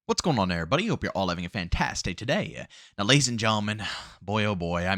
What's going on, everybody? Hope you're all having a fantastic day today. Now, ladies and gentlemen, boy oh boy,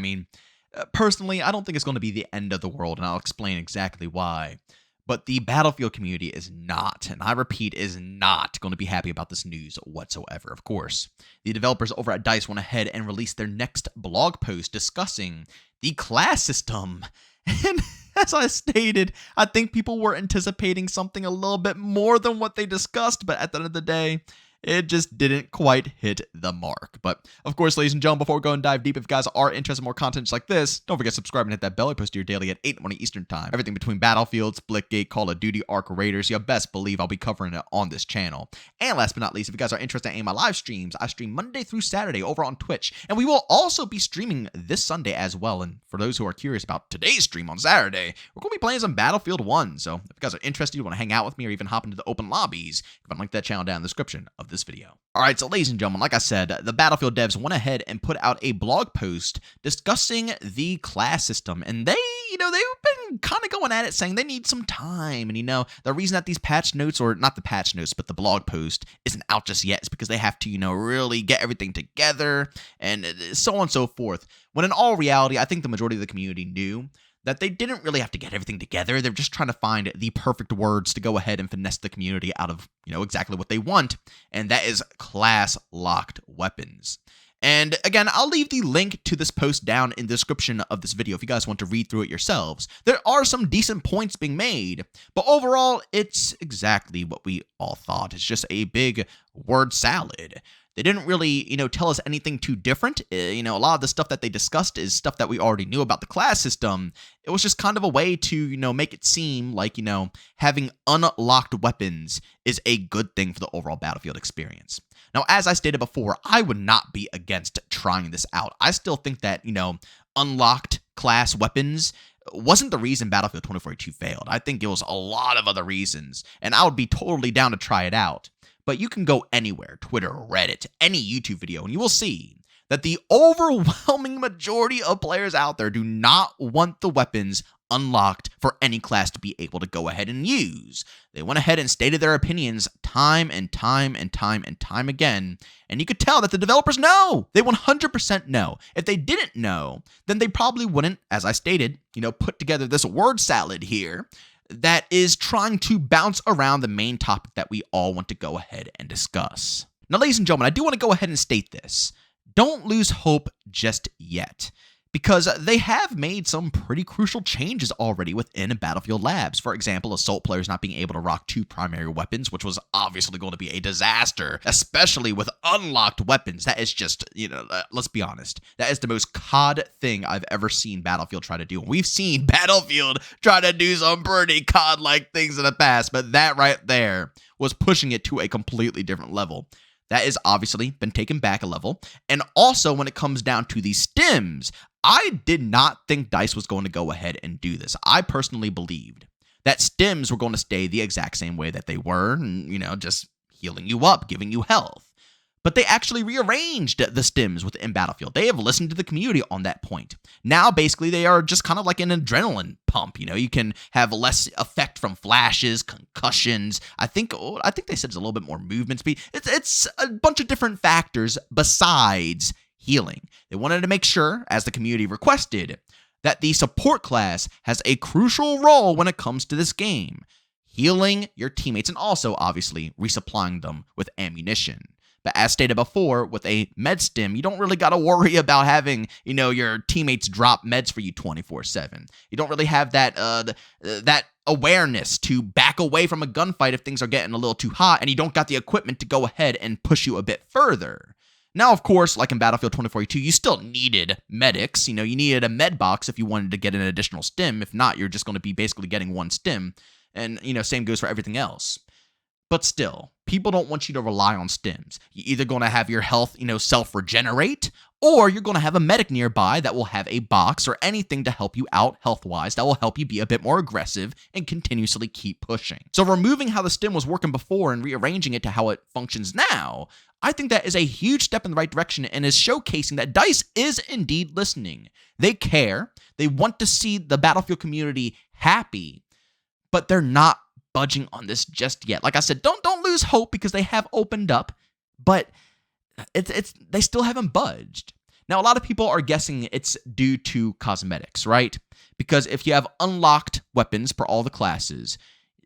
personally, I don't think it's going to be the end of the world, and I'll explain exactly why. But the Battlefield community is not, and I repeat, is not going to be happy about this news whatsoever, of course. The developers over at DICE went ahead and released their next blog post discussing the class system. And as I stated, I think people were anticipating something a little bit more than what they discussed, but at the end of the day, it just didn't quite hit the mark. But, of course, ladies and gentlemen, before we go and dive deep, if you guys are interested in more content just like this, don't forget to subscribe and hit that bell. I post your daily at 8 in the morning Eastern Time. Everything between Battlefield, Splitgate, Call of Duty, Ark Raiders, you best believe I'll be covering it on this channel. And last but not least, if you guys are interested in my live streams, I stream Monday through Saturday over on Twitch. And we will also be streaming this Sunday as well. And for those who are curious about today's stream on Saturday, we're going to be playing some Battlefield 1. So if you guys are interested, you want to hang out with me or even hop into the open lobbies, you can link that channel down in the description of this video. Alright, so ladies and gentlemen, like I said, the Battlefield devs went ahead and put out a blog post discussing the class system, and they've been kind of going at it saying they need some time, and the reason that these patch notes, or not the patch notes, but the blog post isn't out just yet is because they have to, really get everything together, and so on and so forth, when in all reality, I think the majority of the community knew that they didn't really have to get everything together. They're just trying to find the perfect words to go ahead and finesse the community out of, exactly what they want, and that is class-locked weapons. And again, I'll leave the link to this post down in the description of this video if you guys want to read through it yourselves. There are some decent points being made, but overall, it's exactly what we all thought. It's just a big word salad. They didn't really, tell us anything too different. A lot of the stuff that they discussed is stuff that we already knew about the class system. It was just kind of a way to, make it seem like, having unlocked weapons is a good thing for the overall Battlefield experience. Now, as I stated before, I would not be against trying this out. I still think that, unlocked class weapons wasn't the reason Battlefield 2042 failed. I think it was a lot of other reasons, and I would be totally down to try it out. But you can go anywhere, Twitter, Reddit, any YouTube video, and you will see that the overwhelming majority of players out there do not want the weapons unlocked for any class to be able to go ahead and use. They went ahead and stated their opinions time and time and time and time again, and you could tell that the developers know. They 100% know. If they didn't know, then they probably wouldn't, as I stated, put together this word salad here that is trying to bounce around the main topic that we all want to go ahead and discuss. Now, ladies and gentlemen, I do want to go ahead and state this. Don't lose hope just yet, because they have made some pretty crucial changes already within Battlefield Labs. For example, Assault players not being able to rock 2 primary weapons, which was obviously going to be a disaster, especially with unlocked weapons. That is just, let's be honest, that is the most COD thing I've ever seen Battlefield try to do. We've seen Battlefield try to do some pretty COD-like things in the past, but that right there was pushing it to a completely different level. That has obviously been taken back a level. And also, when it comes down to the stims, I did not think DICE was going to go ahead and do this. I personally believed that stims were going to stay the exact same way that they were, and, just healing you up, giving you health. But they actually rearranged the stims within Battlefield. They have listened to the community on that point. Now, basically, they are just kind of like an adrenaline pump. You can have less effect from flashes, concussions. I think they said it's a little bit more movement speed. It's a bunch of different factors besides healing. They wanted to make sure, as the community requested, that the support class has a crucial role when it comes to this game, healing your teammates and also, obviously, resupplying them with ammunition. But as stated before, with a med stim, you don't really got to worry about having, your teammates drop meds for you 24/7. You don't really have that awareness to back away from a gunfight if things are getting a little too hot, and you don't got the equipment to go ahead and push you a bit further. Now, of course, like in Battlefield 2042, you still needed medics. You needed a med box if you wanted to get an additional stim. If not, you're just going to be basically getting one stim. And, same goes for everything else. But still, people don't want you to rely on stims. You're either going to have your health, self-regenerate, or you're going to have a medic nearby that will have a box or anything to help you out health-wise that will help you be a bit more aggressive and continuously keep pushing. So removing how the stim was working before and rearranging it to how it functions now, I think that is a huge step in the right direction and is showcasing that DICE is indeed listening. They care. They want to see the Battlefield community happy, but they're not budging on this just yet. Like I said, don't lose hope because they have opened up, but they still haven't budged. Now, a lot of people are guessing it's due to cosmetics, right? Because if you have unlocked weapons for all the classes,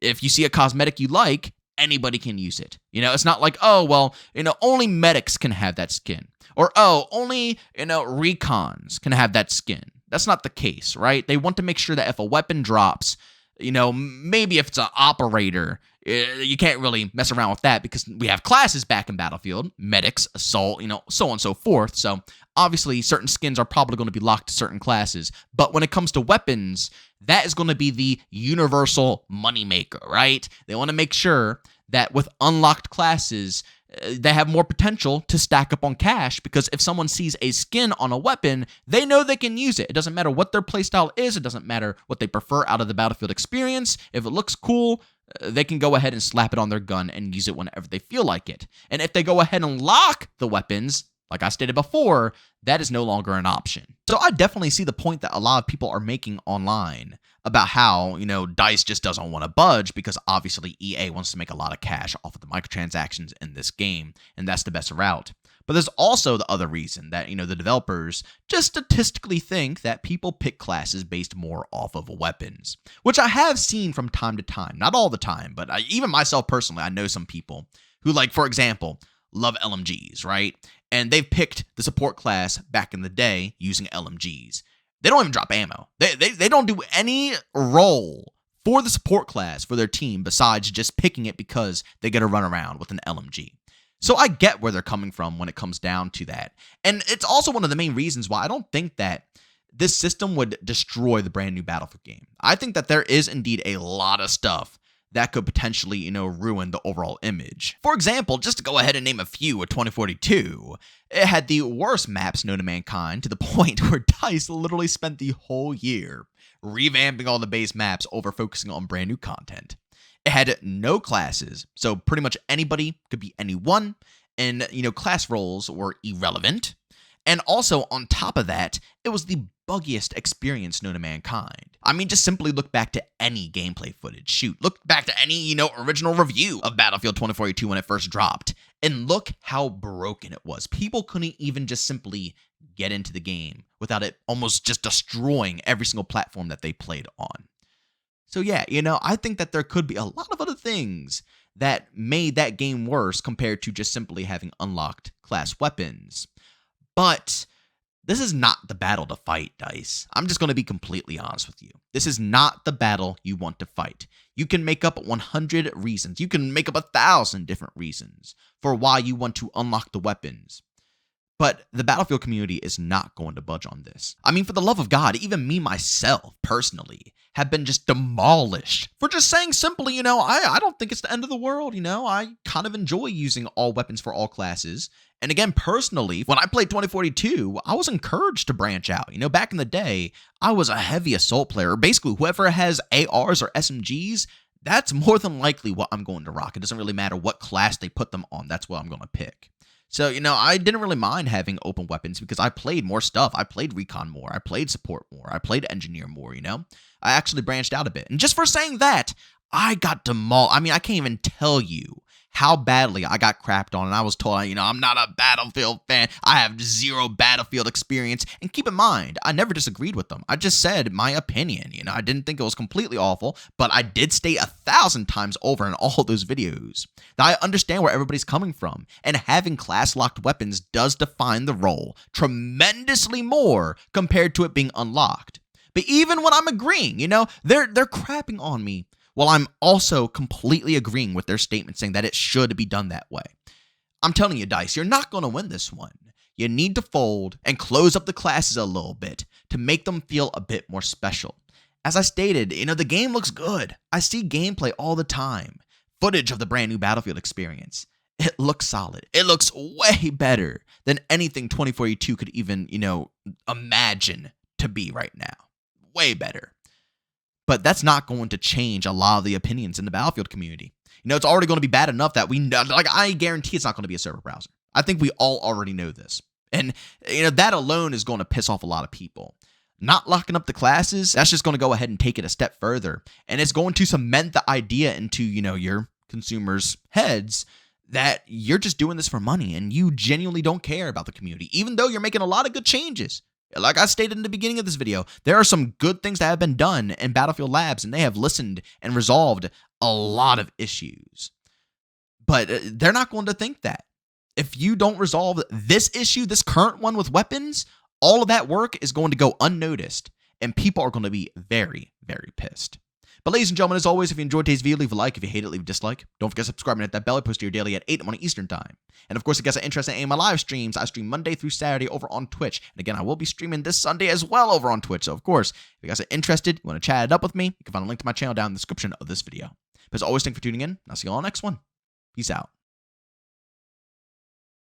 if you see a cosmetic you like, anybody can use it. It's not like, oh, well, only medics can have that skin. Or, oh, only, recons can have that skin. That's not the case, right? They want to make sure that if a weapon drops, maybe if it's an operator, you can't really mess around with that because we have classes back in Battlefield, medics, assault, so on and so forth. So obviously certain skins are probably going to be locked to certain classes. But when it comes to weapons, that is going to be the universal moneymaker, right? They want to make sure that with unlocked classes, they have more potential to stack up on cash because if someone sees a skin on a weapon, they know they can use it. It doesn't matter what their playstyle is. It doesn't matter what they prefer out of the Battlefield experience. If it looks cool, they can go ahead and slap it on their gun and use it whenever they feel like it. And if they go ahead and lock the weapons, like I stated before, that is no longer an option. So I definitely see the point that a lot of people are making online about how, DICE just doesn't want to budge because obviously EA wants to make a lot of cash off of the microtransactions in this game, and that's the best route. But there's also the other reason that, the developers just statistically think that people pick classes based more off of weapons, which I have seen from time to time. Not all the time, but even myself personally, I know some people who, like, for example, love LMGs, right? And they've picked the support class back in the day using LMGs. They don't even drop ammo. They don't do any role for the support class for their team besides just picking it because they get to run around with an LMG. So I get where they're coming from when it comes down to that. And it's also one of the main reasons why I don't think that this system would destroy the brand new Battlefield game. I think that there is indeed a lot of stuff that could potentially, ruin the overall image. For example, just to go ahead and name a few, with 2042, it had the worst maps known to mankind to the point where DICE literally spent the whole year revamping all the base maps over focusing on brand new content. It had no classes, so pretty much anybody could be anyone, and, class roles were irrelevant. And also, on top of that, it was the buggiest experience known to mankind. I mean, just simply look back to any gameplay footage. Shoot, look back to any, original review of Battlefield 2042 when it first dropped, and look how broken it was. People couldn't even just simply get into the game without it almost just destroying every single platform that they played on. So yeah, I think that there could be a lot of other things that made that game worse compared to just simply having unlocked class weapons. But this is not the battle to fight, DICE. I'm just going to be completely honest with you. This is not the battle you want to fight. You can make up 100 reasons. You can make up 1,000 different reasons for why you want to unlock the weapons. But the Battlefield community is not going to budge on this. I mean, for the love of God, even me myself, personally, have been just demolished for just saying simply, I don't think it's the end of the world, I kind of enjoy using all weapons for all classes. And again, personally, when I played 2042, I was encouraged to branch out. Back in the day, I was a heavy assault player. Basically, whoever has ARs or SMGs, that's more than likely what I'm going to rock. It doesn't really matter what class they put them on. That's what I'm going to pick. So, I didn't really mind having open weapons because I played more stuff. I played recon more. I played support more. I played engineer more, I actually branched out a bit. And just for saying that, I got demolished. I mean, I can't even tell you how badly I got crapped on. And I was told, I'm not a Battlefield fan. I have zero Battlefield experience. And keep in mind, I never disagreed with them. I just said my opinion. I didn't think it was completely awful, but I did state 1,000 times over in all those videos that I understand where everybody's coming from. And having class-locked weapons does define the role tremendously more compared to it being unlocked. But even when I'm agreeing, they're crapping on me, while I'm also completely agreeing with their statement saying that it should be done that way. I'm telling you, DICE, you're not going to win this one. You need to fold and close up the classes a little bit to make them feel a bit more special. As I stated, the game looks good. I see gameplay all the time. Footage of the brand new Battlefield experience. It looks solid. It looks way better than anything 2042 could even, imagine to be right now. Way better. But that's not going to change a lot of the opinions in the Battlefield community. It's already going to be bad enough that I guarantee it's not going to be a server browser. I think we all already know this. And, that alone is going to piss off a lot of people. Not locking up the classes, that's just going to go ahead and take it a step further. And it's going to cement the idea into, your consumers' heads that you're just doing this for money and you genuinely don't care about the community, even though you're making a lot of good changes. Like I stated in the beginning of this video, there are some good things that have been done in Battlefield Labs, and they have listened and resolved a lot of issues. But they're not going to think that. If you don't resolve this issue, this current one with weapons, all of that work is going to go unnoticed, and people are going to be very, very pissed. But ladies and gentlemen, as always, if you enjoyed today's video, leave a like. If you hate it, leave a dislike. Don't forget to subscribe and hit that bell. I post to your daily at 8 in the morning Eastern Time. And of course, if you guys are interested in my live streams, I stream Monday through Saturday over on Twitch. And again, I will be streaming this Sunday as well over on Twitch. So of course, if you guys are interested, you want to chat it up with me, you can find a link to my channel down in the description of this video. But as always, thanks for tuning in. I'll see you all next one. Peace out.